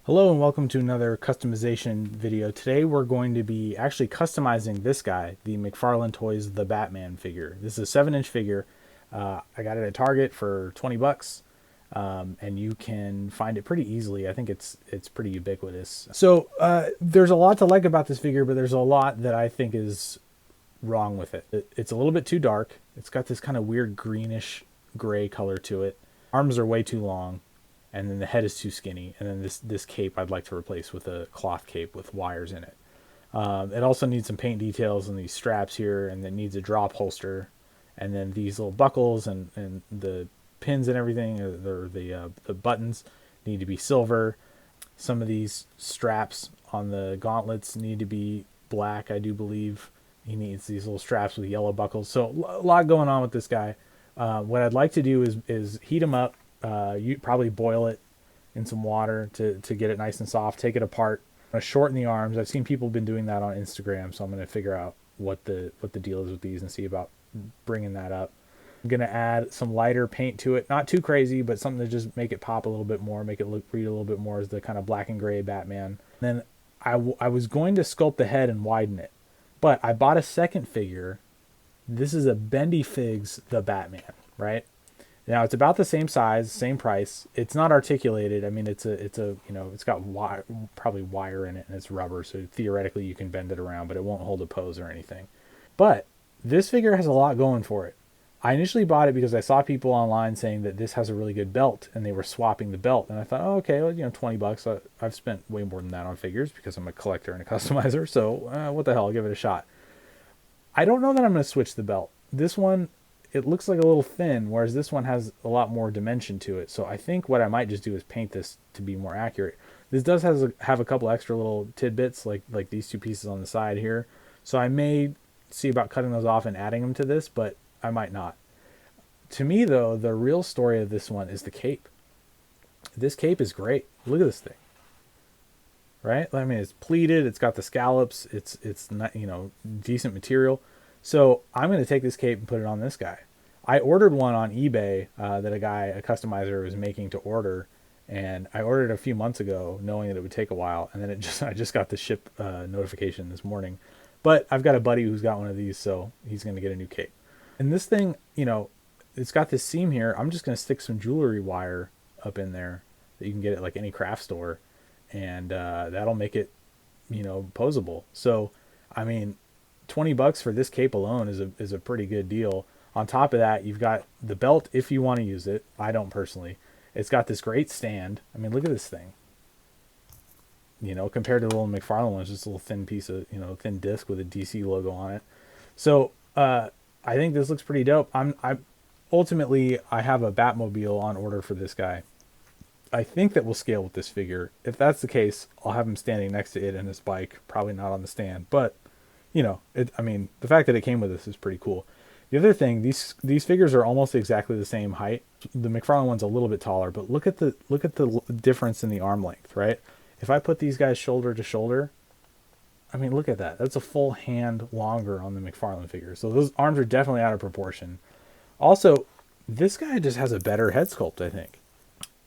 Hello and welcome to another customization video. Today we're going to be actually customizing this guy, the McFarlane Toys The Batman figure. This is a 7-inch figure. I got it at Target for 20 bucks, and you can find it pretty easily. I think it's pretty ubiquitous. So there's a lot to like about this figure, but there's a lot that I think is wrong with it. It's a little bit too dark. It's got this kind of weird greenish gray color to it. Arms are way too long, and then the head is too skinny, and then this cape I'd like to replace with a cloth cape with wires in it. It also needs some paint details on these straps here, and it needs a drop holster, and then these little buckles and the pins and everything, or the buttons need to be silver. Some of these straps on the gauntlets need to be black, I do believe. He needs these little straps with yellow buckles. So a lot going on with this guy. What I'd like to do is heat him up. You probably boil it in some water to get it nice and soft. Take it apart. I'm gonna shorten the arms. I've seen people been doing that on Instagram, so I'm gonna figure out what the deal is with these and see about bringing that up. I'm gonna add some lighter paint to it, not too crazy, but something to just make it pop a little bit more, make it read a little bit more as the kind of black and gray Batman. Then I was going to sculpt the head and widen it, but I bought a second figure. This is a BENDYFIGS The Batman, right? Now it's about the same size, same price. It's not articulated. I mean, it's a it's got wire, probably wire in it, and it's rubber, so theoretically you can bend it around, but it won't hold a pose or anything. But this figure has a lot going for it. I initially bought it because I saw people online saying that this has a really good belt, and they were swapping the belt, and I thought, oh, okay, well, 20 bucks. I've spent way more than that on figures because I'm a collector and a customizer. So what the hell? I'll give it a shot. I don't know that I'm going to switch the belt. This one, it looks like a little thin, whereas this one has a lot more dimension to it. So I think what I might just do is paint this to be more accurate. This does have a couple extra little tidbits, like these two pieces on the side here. So I may see about cutting those off and adding them to this, but I might not. To me, though, the real story of this one is the cape. This cape is great. Look at this thing, right? I mean, it's pleated. It's got the scallops. It's not, decent material. So I'm going to take this cape and put it on this guy. I ordered one on eBay that a customizer, was making to order, and I ordered it a few months ago, knowing that it would take a while, and then I just got the ship notification this morning. But I've got a buddy who's got one of these, so he's going to get a new cape. And this thing, it's got this seam here. I'm just going to stick some jewelry wire up in there that you can get at like any craft store, and that'll make it, posable. So, I mean, 20 bucks for this cape alone is a pretty good deal. On top of that, you've got the belt if you want to use it. I don't personally. It's got this great stand. I mean, look at this thing. Compared to the little McFarlane one, it's just a little thin piece of, thin disc with a DC logo on it. So, I think this looks pretty dope. Ultimately, I have a Batmobile on order for this guy. I think that will scale with this figure. If that's the case, I'll have him standing next to it and his bike, probably not on the stand. But, the fact that it came with this is pretty cool. The other thing, these figures are almost exactly the same height. The McFarlane one's a little bit taller, but look at the difference in the arm length, right? If I put these guys shoulder to shoulder, I mean, look at that. That's a full hand longer on the McFarlane figure. So those arms are definitely out of proportion. Also, this guy just has a better head sculpt, I think.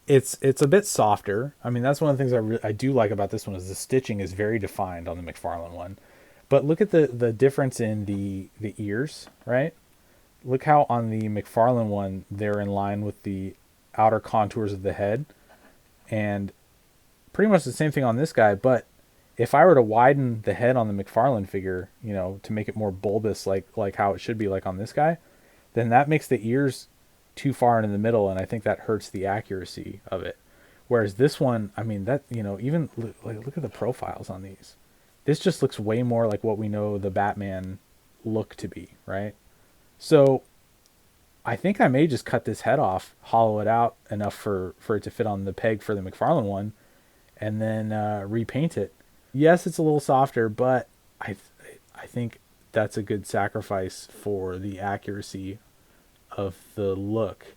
It's a bit softer. I mean, that's one of the things I do like about this one, is the stitching is very defined on the McFarlane one. But look at the difference in the ears, right? Look how on the McFarlane one, they're in line with the outer contours of the head. And pretty much the same thing on this guy. But if I were to widen the head on the McFarlane figure, to make it more bulbous, like how it should be like on this guy, then that makes the ears too far into the middle, and I think that hurts the accuracy of it. Whereas this one, I mean, that, even look at the profiles on these. This just looks way more like what we know the Batman look to be, right? So I think I may just cut this head off, hollow it out enough for it to fit on the peg for the McFarlane one, and then repaint it. Yes, it's a little softer, but I think that's a good sacrifice for the accuracy of the look.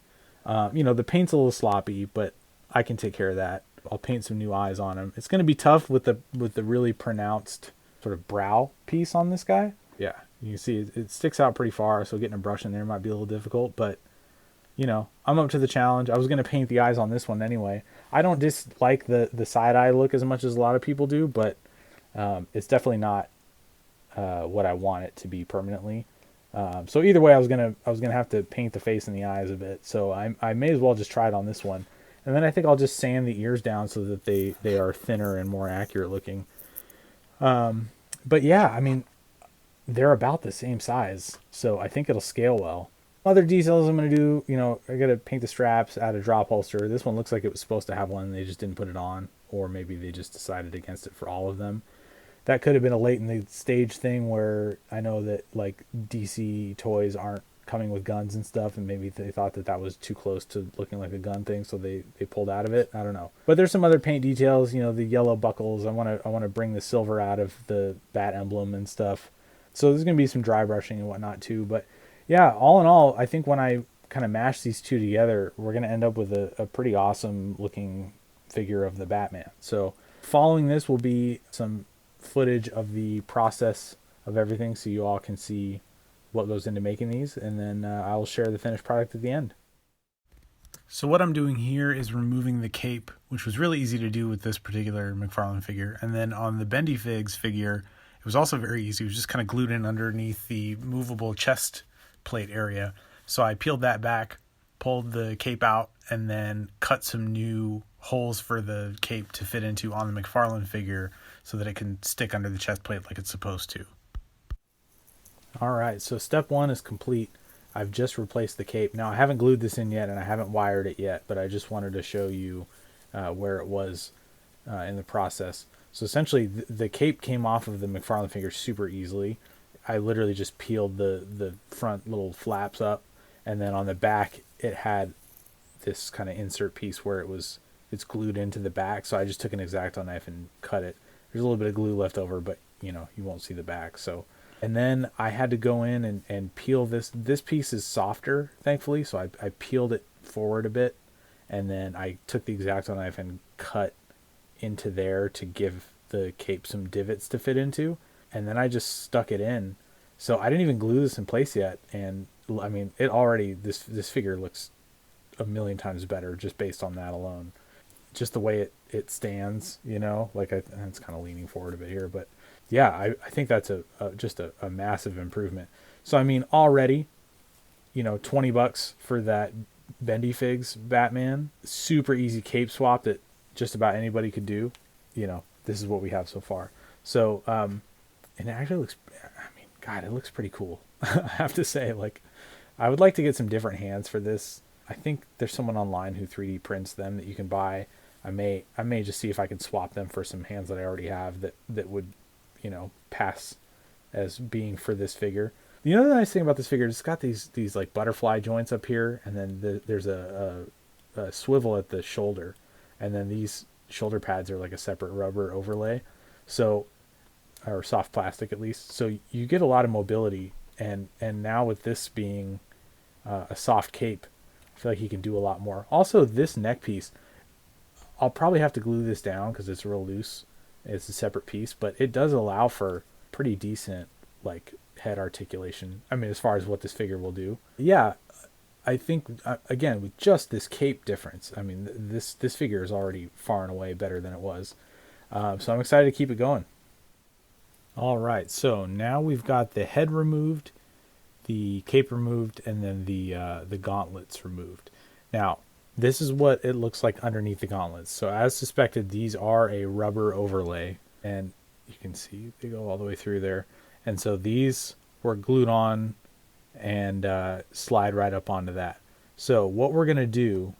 The paint's a little sloppy, but I can take care of that. I'll paint some new eyes on him. It's going to be tough with the really pronounced sort of brow piece on this guy. Yeah, you can see it sticks out pretty far, so getting a brush in there might be a little difficult, but you know, I'm up to the challenge. I was going to paint the eyes on this one anyway. I don't dislike the side eye look as much as a lot of people do, but it's definitely not what I want it to be permanently. So either way, I was gonna have to paint the face and the eyes a bit. So I may as well just try it on this one, and then I think I'll just sand the ears down so that they are thinner and more accurate looking. But yeah, I mean, they're about the same size, so I think it'll scale well. Other details I'm gonna do, you know, I gotta paint the straps, add a drop holster. This one looks like it was supposed to have one, and they just didn't put it on, or maybe they just decided against it for all of them. That could have been a late in the stage thing where I know that like DC toys aren't coming with guns and stuff, and maybe they thought that that was too close to looking like a gun thing, so they pulled out of it. I don't know, but there's some other paint details. You know, the yellow buckles. I want to bring the silver out of the bat emblem and stuff. So there's gonna be some dry brushing and whatnot too. But yeah, all in all, I think when I kind of mash these two together, we're gonna end up with a pretty awesome looking figure of the Batman. So following this will be some footage of the process of everything so you all can see what goes into making these, and then I will share the finished product at the end. So what I'm doing here is removing the cape, which was really easy to do with this particular McFarlane figure, and then on the BENDYFIGS figure it was also very easy. It was just kind of glued in underneath the movable chest plate area. So I peeled that back, pulled the cape out, and then cut some new holes for the cape to fit into on the McFarlane figure so that it can stick under the chest plate like it's supposed to. All right, so step one is complete. I've just replaced the cape. Now I haven't glued this in yet and I haven't wired it yet, but I just wanted to show you where it was in the process. So essentially the cape came off of the McFarlane figure super easily. I literally just peeled the front little flaps up, and then on the back it had this kind of insert piece where it's glued into the back. So I just took an X-Acto knife and cut it. There's a little bit of glue left over, but you know, you won't see the back. So, and then I had to go in and peel this. This piece is softer, thankfully. So I peeled it forward a bit, and then I took the X-Acto knife and cut into there to give the cape some divots to fit into. And then I just stuck it in. So I didn't even glue this in place yet. And I mean, it already, this figure looks a million times better just based on that alone. Just the way it stands, you know, like it's kind of leaning forward a bit here, but yeah, I think that's just a massive improvement. So I mean, already, you know, $20 for that BENDYFIGS Batman, super easy cape swap that just about anybody could do. You know, this is what we have so far. So and it actually looks, I mean, God, it looks pretty cool. I have to say, like, I would like to get some different hands for this. I think there's someone online who 3D prints them that you can buy. I may just see if I can swap them for some hands that I already have that would, you know, pass as being for this figure. The other nice thing about this figure is it's got these like butterfly joints up here, and then there's a swivel at the shoulder, and then these shoulder pads are like a separate rubber overlay, so, or soft plastic at least. So you get a lot of mobility, and now with this being a soft cape, I feel like he can do a lot more. Also, this neck piece, I'll probably have to glue this down because it's real loose. It's a separate piece, but it does allow for pretty decent like head articulation. I mean, as far as what this figure will do. Yeah, I think again with just this cape difference, I mean this figure is already far and away better than it was. So I'm excited to keep it going. All right, so now we've got the head removed, the cape removed, and then the gauntlets removed. Now, this is what it looks like underneath the gauntlets. So as suspected, these are a rubber overlay, and you can see they go all the way through there. And so these were glued on and slide right up onto that. So what we're gonna do,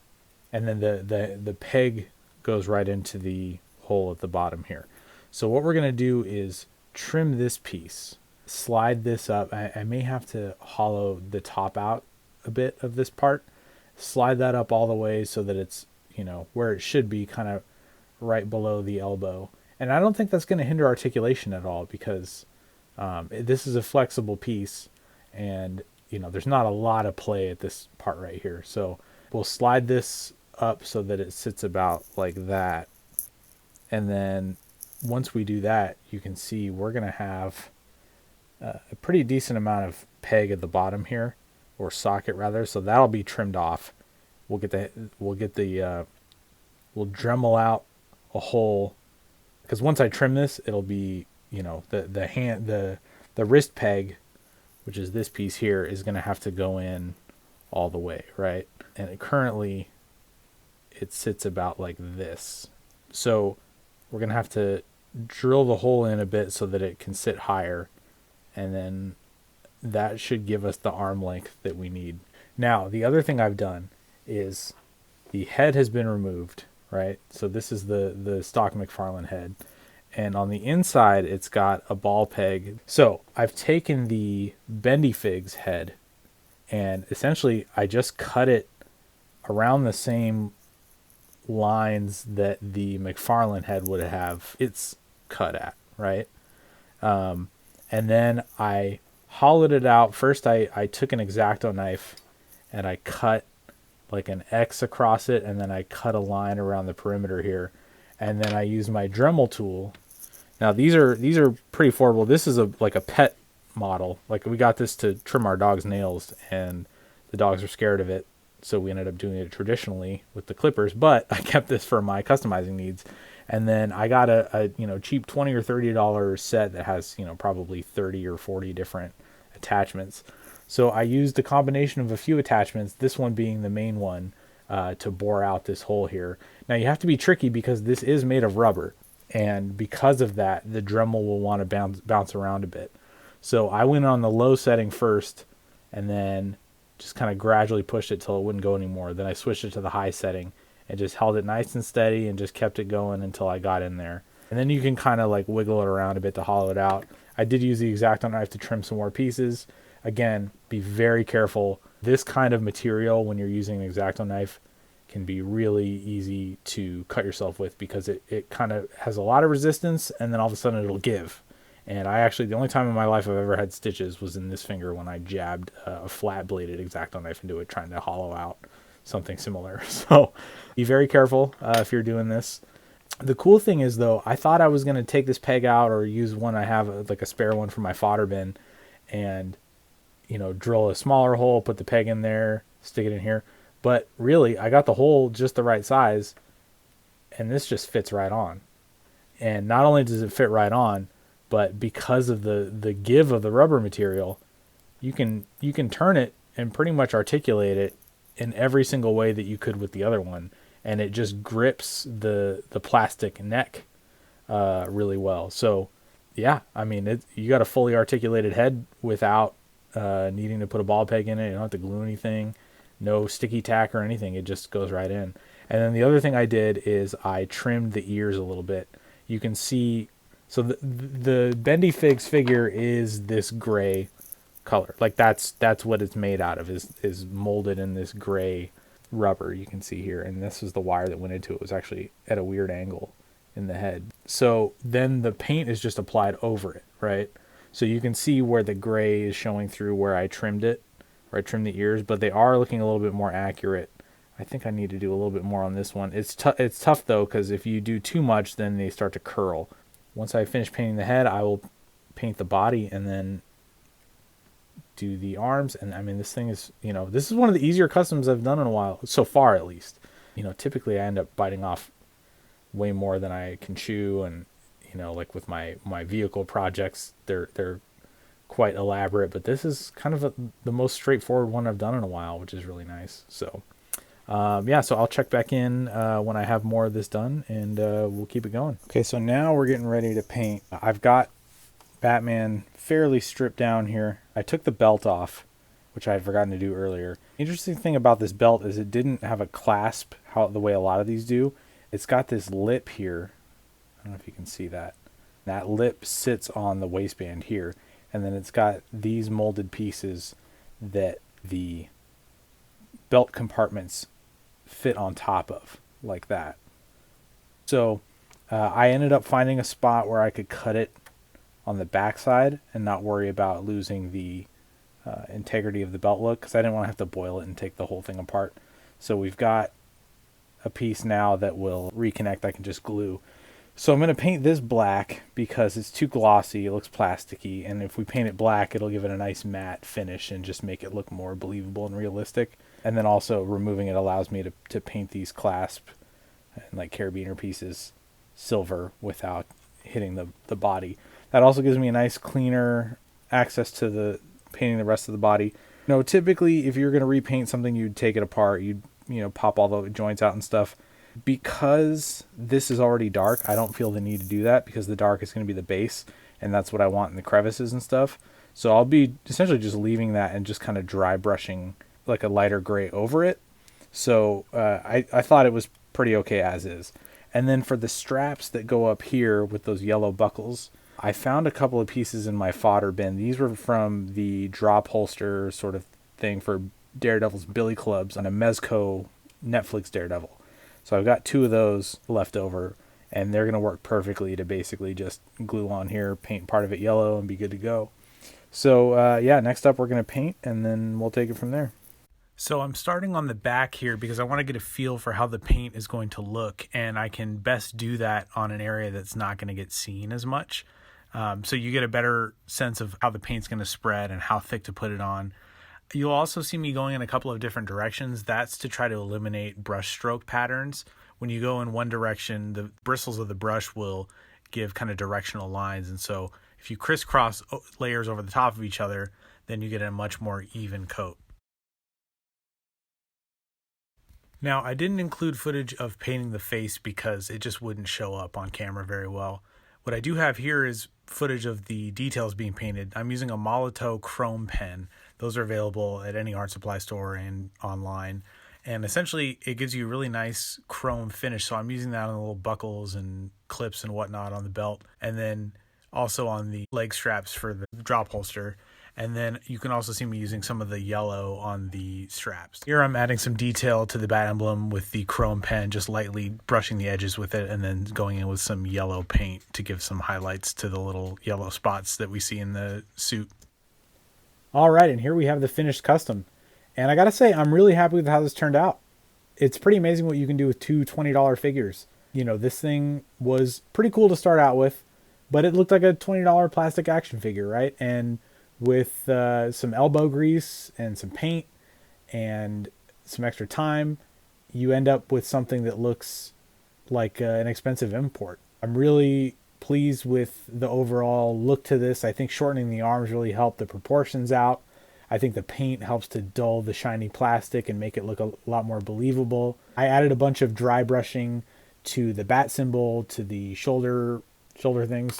and then the peg goes right into the hole at the bottom here. So what we're gonna do is trim this piece, slide this up. I may have to hollow the top out a bit of this part, slide that up all the way so that it's, you know, where it should be, kind of right below the elbow. And I don't think that's going to hinder articulation at all, because this is a flexible piece, and you know, there's not a lot of play at this part right here. So we'll slide this up so that it sits about like that, and then once we do that, you can see we're going to have a pretty decent amount of peg at the bottom here, or socket rather. So that'll be trimmed off. We'll Dremel out a hole, because once I trim this, it'll be, the wrist peg, which is this piece here, is going to have to go in all the way, right? And currently it sits about like this. So we're going to have to drill the hole in a bit so that it can sit higher, and then that should give us the arm length that we need. Now, the other thing I've done is the head has been removed, right? So this is the stock McFarlane head. And on the inside, it's got a ball peg. So I've taken the BENDYFIGS head, and essentially I just cut it around the same lines that the McFarlane head would have its cut at, right? And then I hollowed it out. First, I took an X-Acto knife and I cut like an X across it, and then I cut a line around the perimeter here, and then I used my Dremel tool. Now these are pretty affordable. This is like a pet model. Like, we got this to trim our dog's nails, and the dogs were scared of it, so we ended up doing it traditionally with the clippers. But I kept this for my customizing needs. And then I got a cheap $20 or $30 set that has probably 30 or 40 different attachments. So I used a combination of a few attachments, this one being the main one, to bore out this hole here. Now you have to be tricky because this is made of rubber, and because of that, the Dremel will want to bounce around a bit. So I went on the low setting first, and then just kind of gradually pushed it till it wouldn't go anymore. Then I switched it to the high setting and just held it nice and steady and just kept it going until I got in there. And then you can kind of like wiggle it around a bit to hollow it out. I did use the X-Acto knife to trim some more pieces. Again, be very careful. This kind of material, when you're using an X-Acto knife, can be really easy to cut yourself with, because it kind of has a lot of resistance, and then all of a sudden it'll give. And the only time in my life I've ever had stitches was in this finger when I jabbed a flat-bladed X-Acto knife into it trying to hollow out something similar. So be very careful if you're doing this. The cool thing is, though, I thought I was going to take this peg out or use one I have, like a spare one from my fodder bin, and drill a smaller hole, put the peg in there, stick it in here. But really, I got the hole just the right size, and this just fits right on. And not only does it fit right on, but because of the give of the rubber material, you can turn it and pretty much articulate it in every single way that you could with the other one, and it just grips the plastic neck really well. So yeah, I mean, you got a fully articulated head without needing to put a ball peg in it. You don't have to glue anything, no sticky tack or anything. It just goes right in. And then the other thing I did is I trimmed the ears a little bit. You can see, so the BENDYFIGS figure is this gray color. Like that's what it's made out of, is molded in this gray rubber you can see here. And this is the wire that went into it. It was actually at a weird angle in the head. So then the paint is just applied over it, right? So you can see where the gray is showing through where I trimmed it, where I trimmed the ears, but they are looking a little bit more accurate. I think I need to do a little bit more on this one. It's tough though, because if you do too much, then they start to curl. Once I finish painting the head, I will paint the body and then do the arms. And I mean, this thing is, this is one of the easier customs I've done in a while, so far at least. Typically I end up biting off way more than I can chew, and like with my vehicle projects, they're quite elaborate, but this is kind of the most straightforward one I've done in a while, which is really nice. So so I'll check back in when I have more of this done, and we'll keep it going. Okay, so now we're getting ready to paint. I've got Batman fairly stripped down here. I took the belt off, which I had forgotten to do earlier. Interesting thing about this belt is it didn't have a clasp the way a lot of these do. It's got this lip here. I don't know if you can see that. That lip sits on the waistband here, and then it's got these molded pieces that the belt compartments fit on top of, like that. So I ended up finding a spot where I could cut it on the backside and not worry about losing the integrity of the belt look, because I didn't want to have to boil it and take the whole thing apart. So we've got a piece now that will reconnect. I can just glue. So I'm going to paint this black because it's too glossy, it looks plasticky, and if we paint it black, it'll give it a nice matte finish and just make it look more believable and realistic. And then also removing it allows me to paint these clasp and like carabiner pieces silver without hitting the body. That also gives me a nice cleaner access to the painting the rest of the body. Typically if you're going to repaint something, you'd take it apart, you'd pop all the joints out and stuff. Because this is already dark, I don't feel the need to do that because the dark is going to be the base, and that's what I want in the crevices and stuff. So I'll be essentially just leaving that and just kind of dry brushing like a lighter gray over it. So I thought it was pretty okay as is. And then for the straps that go up here with those yellow buckles, I found a couple of pieces in my fodder bin. These were from the drop holster sort of thing for Daredevil's Billy Clubs on a Mezco Netflix Daredevil. So I've got 2 of those left over, and they're going to work perfectly to basically just glue on here, paint part of it yellow, and be good to go. So yeah, next up we're going to paint, and then we'll take it from there. So I'm starting on the back here because I want to get a feel for how the paint is going to look, and I can best do that on an area that's not going to get seen as much. So you get a better sense of how the paint's going to spread and how thick to put it on. You'll also see me going in a couple of different directions. That's to try to eliminate brush stroke patterns. When you go in one direction, the bristles of the brush will give kind of directional lines. And so if you crisscross layers over the top of each other, then you get a much more even coat. Now, I didn't include footage of painting the face because it just wouldn't show up on camera very well. What I do have here is footage of the details being painted. I'm using a Molotow chrome pen. Those are available at any art supply store and online. And essentially, it gives you a really nice chrome finish. So I'm using that on the little buckles and clips and whatnot on the belt. And then also on the leg straps for the drop holster. And then you can also see me using some of the yellow on the straps. Here I'm adding some detail to the bat emblem with the chrome pen, just lightly brushing the edges with it and then going in with some yellow paint to give some highlights to the little yellow spots that we see in the suit. All right, and here we have the finished custom. And I gotta say, I'm really happy with how this turned out. It's pretty amazing what you can do with 2 $20 figures. This thing was pretty cool to start out with, but it looked like a $20 plastic action figure, right? And with some elbow grease and some paint and some extra time, you end up with something that looks like an expensive import. I'm really pleased with the overall look to this. I think shortening the arms really helped the proportions out. I think the paint helps to dull the shiny plastic and make it look a lot more believable. I added a bunch of dry brushing to the bat symbol, to the shoulder things.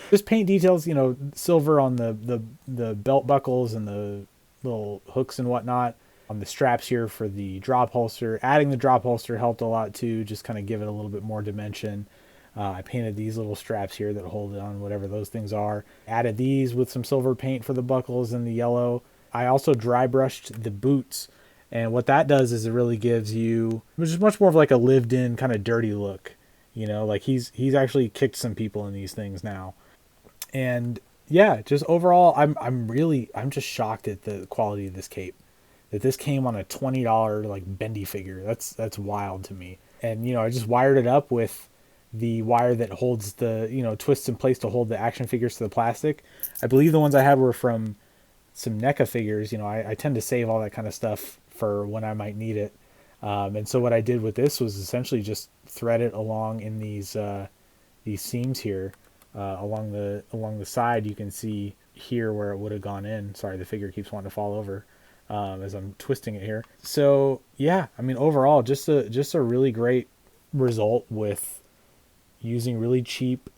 Just paint details, silver on the belt buckles and the little hooks and whatnot. On the straps here for the drop holster. Adding the drop holster helped a lot too, just kind of give it a little bit more dimension. I painted these little straps here that hold it on, whatever those things are. Added these with some silver paint for the buckles and the yellow. I also dry brushed the boots. And what that does is it really gives you, which is much more of like a lived in kind of dirty look. Like he's actually kicked some people in these things now. And yeah, just overall, I'm just shocked at the quality of this cape. That this came on a $20 like bendy figure. That's wild to me. And I just wired it up with the wire that holds the twists in place to hold the action figures to the plastic. I believe the ones I had were from some NECA figures. I tend to save all that kind of stuff for when I might need it. And so what I did with this was essentially just thread it along in these seams here. Along the side, you can see here where it would have gone in. Sorry, the figure keeps wanting to fall over as I'm twisting it here. So yeah, overall, just a really great result with using really cheap,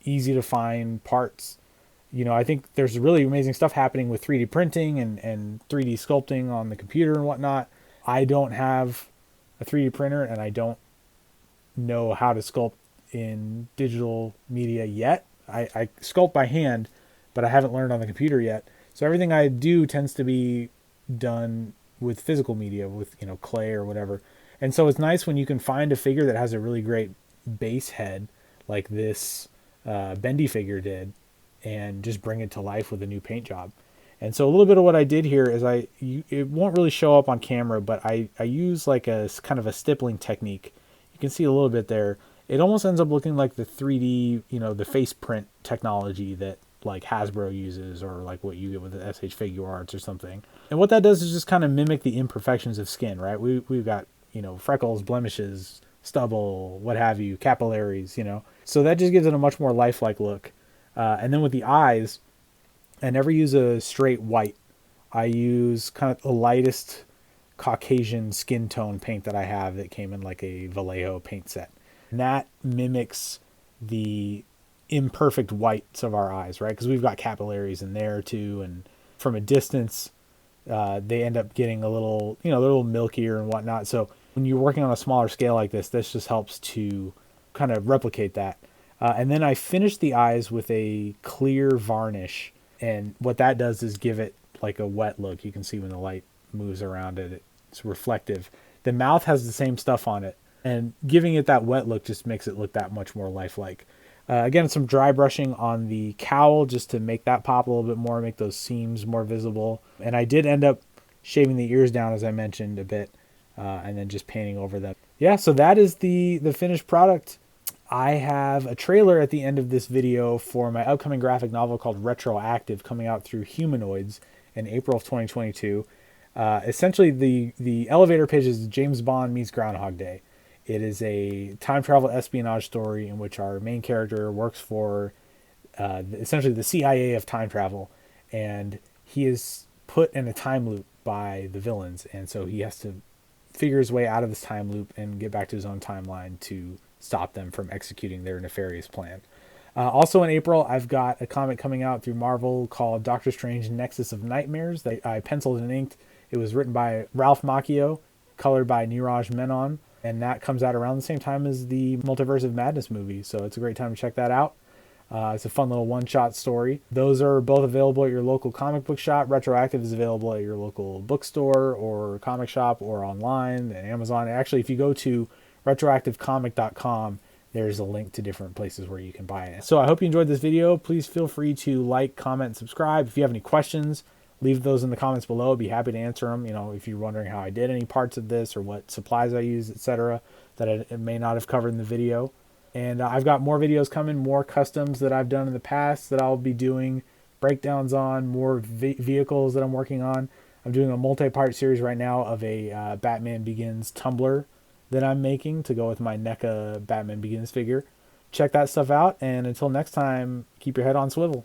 easy to find parts. I think there's really amazing stuff happening with 3D printing and 3D sculpting on the computer and whatnot. I don't have a 3D printer and I don't know how to sculpt in digital media yet. I sculpt by hand, but I haven't learned on the computer yet. So everything I do tends to be done with physical media, with clay or whatever. And so it's nice when you can find a figure that has a really great base head like this bendy figure did, and just bring it to life with a new paint job. And so a little bit of what I did here is it won't really show up on camera, but I use like a kind of a stippling technique. You can see a little bit there. it almost ends up looking like the 3D, the face print technology that like Hasbro uses, or like what you get with the SH Figure Arts or something. And what that does is just kind of mimic the imperfections of skin, right? We've got, freckles, blemishes, stubble, what have you, capillaries. So that just gives it a much more lifelike look. And then with the eyes, I never use a straight white. I use kind of the lightest Caucasian skin tone paint that I have that came in like a Vallejo paint set. And that mimics the imperfect whites of our eyes, right? Because we've got capillaries in there too. And from a distance, they end up getting a little, they're a little milkier and whatnot. So when you're working on a smaller scale like this just helps to kind of replicate that. And then I finish the eyes with a clear varnish. And what that does is give it like a wet look. You can see when the light moves around it, it's reflective. The mouth has the same stuff on it. And giving it that wet look just makes it look that much more lifelike. Again, some dry brushing on the cowl just to make that pop a little bit more, make those seams more visible. And I did end up shaving the ears down, as I mentioned, a bit, and then just painting over them. Yeah, so that is the finished product. I have a trailer at the end of this video for my upcoming graphic novel called Retroactive, coming out through Humanoids in April of 2022. Essentially, the elevator pitch is James Bond meets Groundhog Day. It is a time travel espionage story in which our main character works for essentially the CIA of time travel, and he is put in a time loop by the villains, and so he has to figure his way out of this time loop and get back to his own timeline to stop them from executing their nefarious plan. Also in April, I've got a comic coming out through Marvel called Doctor Strange Nexus of Nightmares that I penciled and inked. It was written by Ralph Macchio, colored by Niraj Menon, and that comes out around the same time as the Multiverse of Madness movie, so it's a great time to check that out. It's a fun little one-shot story. Those are both available at your local comic book shop. Retroactive is available at your local bookstore or comic shop or online and Amazon. Actually, if you go to retroactivecomic.com, there's a link to different places where you can buy it. So I hope you enjoyed this video. Please feel free to like, comment, and subscribe. If you have any questions, leave those in the comments below. I'd be happy to answer them. If you're wondering how I did any parts of this or what supplies I use, etc., that I may not have covered in the video. And I've got more videos coming, more customs that I've done in the past that I'll be doing breakdowns on, more vehicles that I'm working on. I'm doing a multi-part series right now of a Batman Begins tumbler that I'm making to go with my NECA Batman Begins figure. Check that stuff out, and until next time, keep your head on swivel.